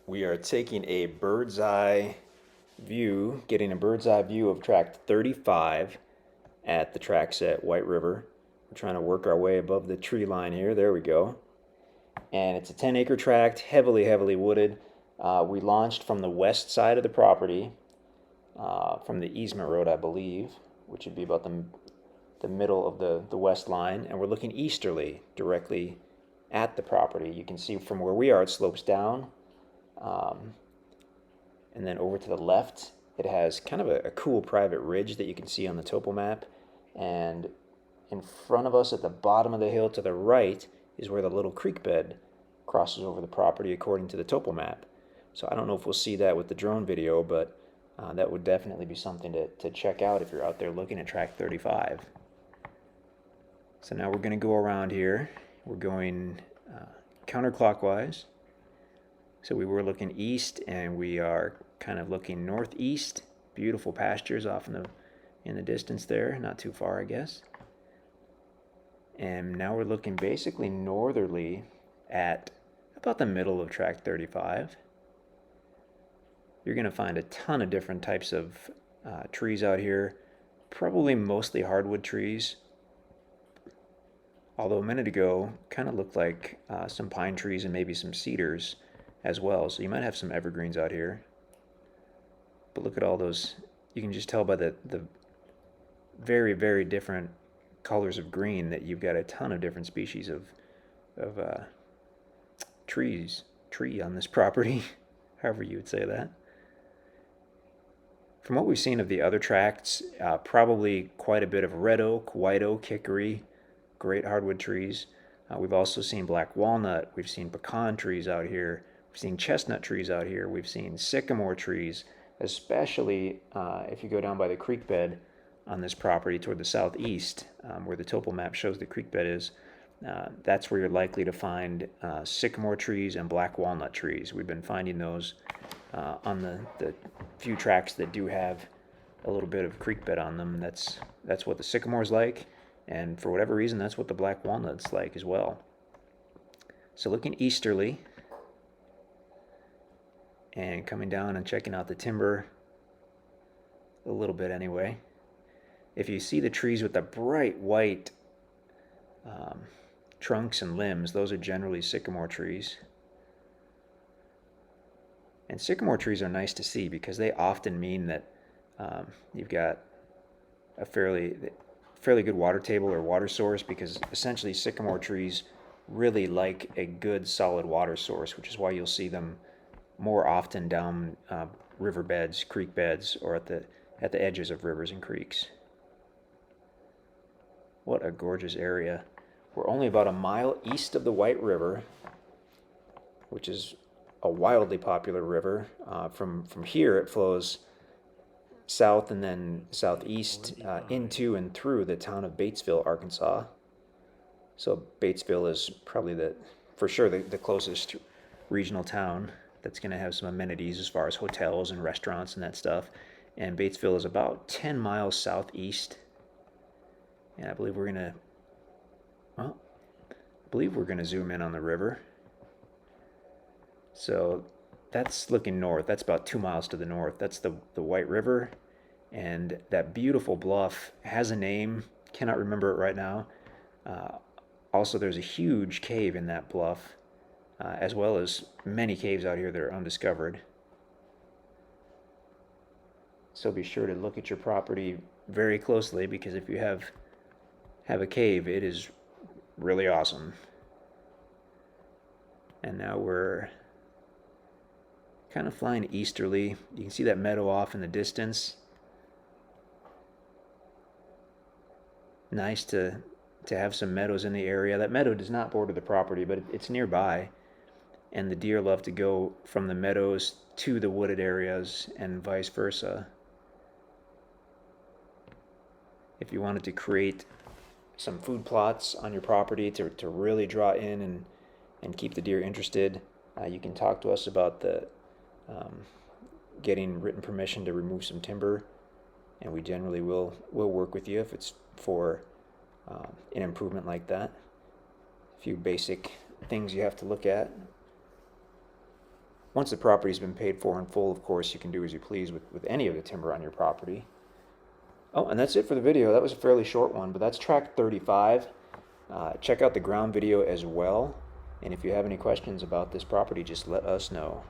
We are taking a bird's eye view, getting a bird's eye view of tract 35 at the tracks at White River. We're trying to work our way above the tree line here. There we go. And it's a 10-acre tract, heavily wooded. We launched from the west side of the property, from the easement road, I believe, which would be about the middle of the west line. And we're looking easterly, directly at the property. You can see from where we are, it slopes down. And then over to the left, it has kind of a cool private ridge that you can see on the topo map. And in front of us at the bottom of the hill to the right is where the little creek bed crosses over the property according to the topo map. So I don't know if we'll see that with the drone video, but that would definitely be something to check out if you're out there looking at tract 35. So now we're going to go around here. We're going counterclockwise. So we were looking east, and we are kind of looking northeast. Beautiful pastures off in the distance there, not too far, I guess. And now we're looking basically northerly at about the middle of tract 35. You're going to find a ton of different types of trees out here, probably mostly hardwood trees. Although a minute ago, kind of looked like some pine trees and maybe some cedars as well. So you might have some evergreens out here. But look at all those. You can just tell by the very different colors of green that you've got a ton of different species of tree on this property, however you would say that. From what we've seen of the other tracts, probably quite a bit of red oak, white oak, hickory, great hardwood trees. We've also seen black walnut. We've seen pecan trees out here. We've seen chestnut trees out here. We've seen sycamore trees, especially if you go down by the creek bed on this property toward the southeast, where the topo map shows the creek bed is. That's where you're likely to find sycamore trees and black walnut trees. We've been finding those on the few tracts that do have a little bit of creek bed on them. That's what the sycamore's like, and for whatever reason, that's what the black walnut's like as well. So looking easterly, and coming down and checking out the timber a little bit anyway. If you see the trees with the bright white trunks and limbs, those are generally sycamore trees. And sycamore trees are nice to see because they often mean that you've got a fairly good water table or water source, because essentially sycamore trees really like a good solid water source, which is why you'll see them more often down riverbeds, creek beds, or at the edges of rivers and creeks. What a gorgeous area. We're only about a mile east of the White River, which is a wildly popular river. From here, it flows south and then southeast into and through the town of Batesville, Arkansas. So Batesville is probably for sure the closest regional town that's going to have some amenities as far as hotels and restaurants and that stuff. And Batesville is about 10 miles southeast. And I believe we're going to zoom in on the river. So that's looking north. That's about 2 miles to the north. That's the White River. And that beautiful bluff has a name. Cannot remember it right now. Also, there's a huge cave in that bluff, as well as many caves out here that are undiscovered. So be sure to look at your property very closely, because if you have a cave, it is really awesome. And now we're kind of flying easterly. You can see that meadow off in the distance. Nice to have some meadows in the area. That meadow does not border the property, but it's nearby. And the deer love to go from the meadows to the wooded areas and vice versa. If you wanted to create some food plots on your property to really draw in and keep the deer interested, you can talk to us about getting written permission to remove some timber, and we generally will work with you if it's for an improvement like that. A few basic things you have to look at. Once the property's been paid for in full, of course, you can do as you please with any of the timber on your property. Oh, and that's it for the video. That was a fairly short one, but that's tract 35. Check out the ground video as well. And if you have any questions about this property, just let us know.